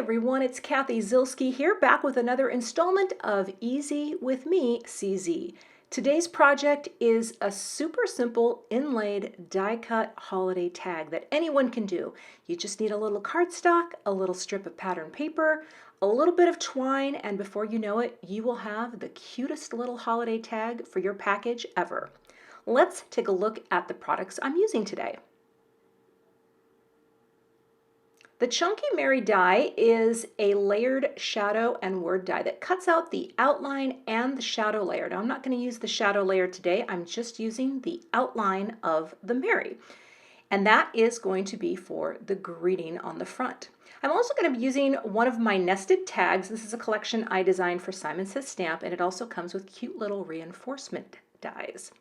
everyone, it's Cathy Zielske here, back with another installment of Easy with me, CZ. Today's project is a super simple inlaid die-cut holiday tag that anyone can do. You just need a little cardstock, a little strip of pattern paper, a little bit of twine, and before you know it, you will have the cutest little holiday tag for your package ever. Let's take a look at the products I'm using today. The Chunky Mary die is a layered shadow and word die that cuts out the outline and the shadow layer. Now I'm not going to use the shadow layer today, I'm just using the outline of the Mary. And that is going to be for the greeting on the front. I'm also going to be using one of my nested tags. This is a collection I designed for Simon Says Stamp, and it also comes with cute little reinforcement dies.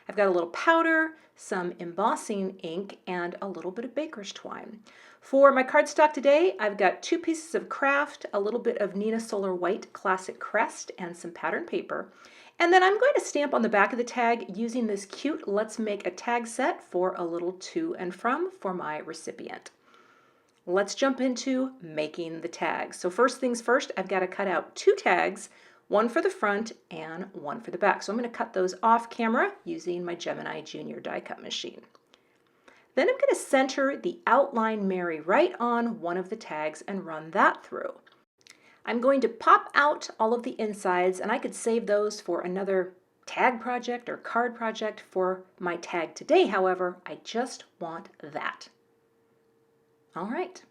I've got a little powder, some embossing ink, and a little bit of baker's twine. For my cardstock today, I've got 2 pieces of craft, a little bit of Nina Solar White Classic Crest, and some pattern paper. And then I'm going to stamp on the back of the tag using this cute Let's Make a Tag set for a little to and from for my recipient. Let's jump into making the tag. So first things first, I've got to cut out 2 tags, one for the front and one for the back. So I'm going to cut those off camera using my Gemini Junior die cut machine. Then I'm going to center the outline Mary right on one of the tags and run that through. I'm going to pop out all of the insides, and I could save those for another tag project or card project. For my tag today, however, I just want that. All right.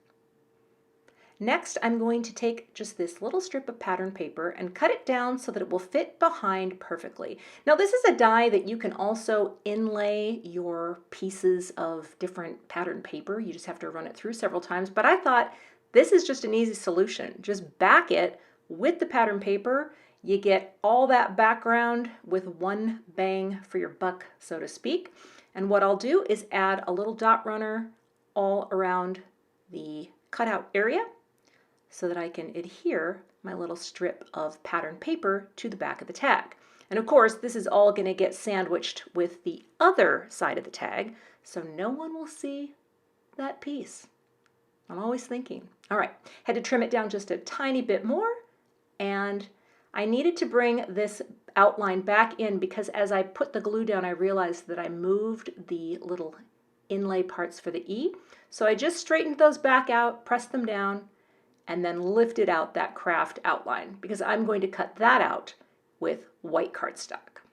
Next, I'm going to take just this little strip of pattern paper and cut it down so that it will fit behind perfectly. Now, this is a die that you can also inlay your pieces of different pattern paper. You just have to run it through several times, but I thought this is just an easy solution. Just back it with the pattern paper. You get all that background with one bang for your buck, so to speak. And what I'll do is add a little dot runner all around the cutout area, so that I can adhere my little strip of pattern paper to the back of the tag. And of course, this is all going to get sandwiched with the other side of the tag, so no one will see that piece. I'm always thinking. All right, had to trim it down just a tiny bit more, and I needed to bring this outline back in because as I put the glue down, I realized that I moved the little inlay parts for the E. So I just straightened those back out, pressed them down, and then lifted out that craft outline because I'm going to cut that out with white cardstock.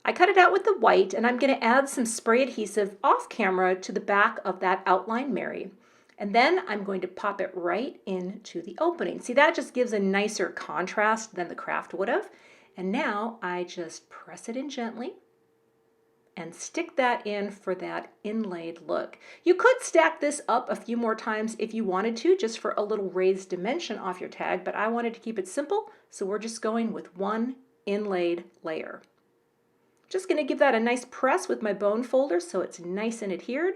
I cut it out with the white, and I'm going to add some spray adhesive off camera to the back of that outline Mary. And then I'm going to pop it right into the opening. See, that just gives a nicer contrast than the craft would have. And now I just press it in gently and stick that in for that inlaid look. You could stack this up a few more times if you wanted to, just for a little raised dimension off your tag, but I wanted to keep it simple, so we're just going with one inlaid layer. Just gonna give that a nice press with my bone folder so it's nice and adhered,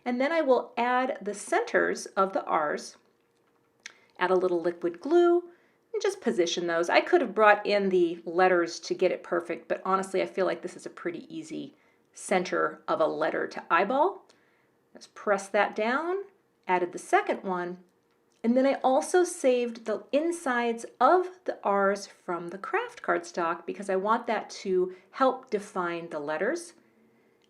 and then I will add the centers of the R's, add a little liquid glue, and just position those. I could have brought in the letters to get it perfect, but honestly, I feel like this is a pretty easy center of a letter to eyeball. Let's press that down, added the second one, and then I also saved the insides of the R's from the craft cardstock because I want that to help define the letters.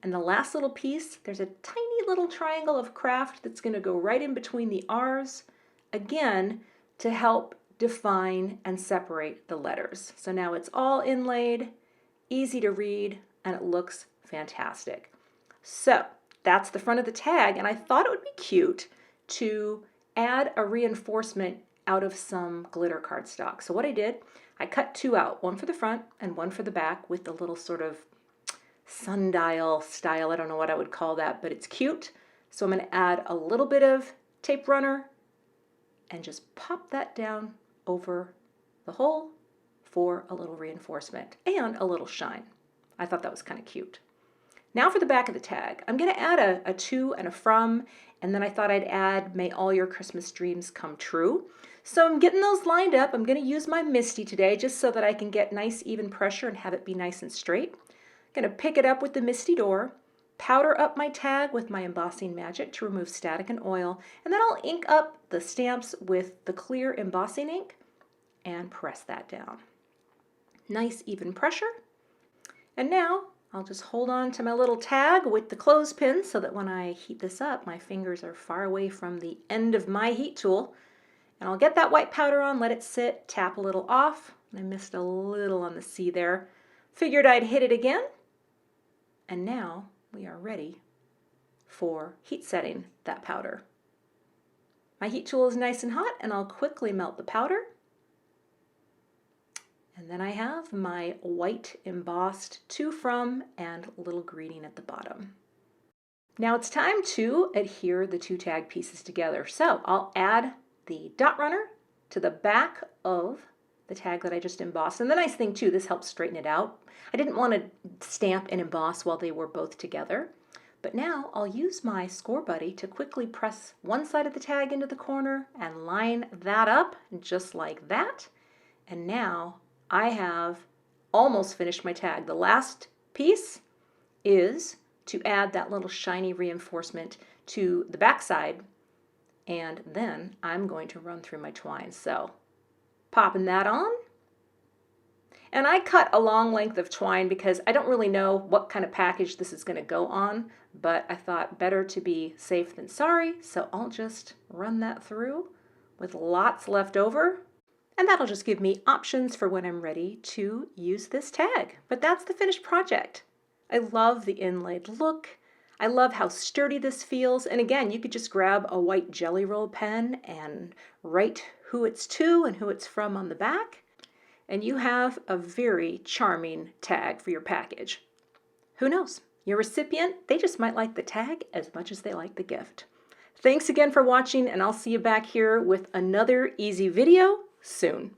And the last little piece, there's a tiny little triangle of craft that's going to go right in between the R's, again, to help define and separate the letters. So now it's all inlaid, easy to read, and it looks fantastic. So that's the front of the tag, and I thought it would be cute to add a reinforcement out of some glitter cardstock. So what I did, I cut 2 out, one for the front and one for the back with the little sort of sundial style. I don't know what I would call that, but it's cute. So I'm going to add a little bit of tape runner and just pop that down over the hole for a little reinforcement and a little shine. I thought that was kind of cute. Now for the back of the tag. I'm going to add a to and a from, and then I thought I'd add May All Your Christmas Dreams Come True. So I'm getting those lined up. I'm going to use my MISTI today just so that I can get nice even pressure and have it be nice and straight. I'm going to pick it up with the MISTI door, powder up my tag with my embossing magic to remove static and oil, and then I'll ink up the stamps with the clear embossing ink and press that down. Nice even pressure. And now I'll just hold on to my little tag with the clothespin so that when I heat this up, my fingers are far away from the end of my heat tool. And I'll get that white powder on, let it sit, tap a little off. I missed a little on the C there. Figured I'd hit it again. And now we are ready for heat setting that powder. My heat tool is nice and hot, and I'll quickly melt the powder. And then I have my white embossed to, from, and little greeting at the bottom. Now it's time to adhere the two tag pieces together. So I'll add the dot runner to the back of the tag that I just embossed. And the nice thing too, this helps straighten it out. I didn't want to stamp and emboss while they were both together. But now I'll use my score buddy to quickly press one side of the tag into the corner and line that up just like that. And now I have almost finished my tag. The last piece is to add that little shiny reinforcement to the back side, and then I'm going to run through my twine. So popping that on. And I cut a long length of twine because I don't really know what kind of package this is going to go on, but I thought better to be safe than sorry, so I'll just run that through with lots left over. And that'll just give me options for when I'm ready to use this tag. But that's the finished project. I love the inlaid look. I love how sturdy this feels. And again, you could just grab a white Jelly Roll pen and write who it's to and who it's from on the back. And you have a very charming tag for your package. Who knows? Your recipient, they just might like the tag as much as they like the gift. Thanks again for watching, and I'll see you back here with another easy video soon.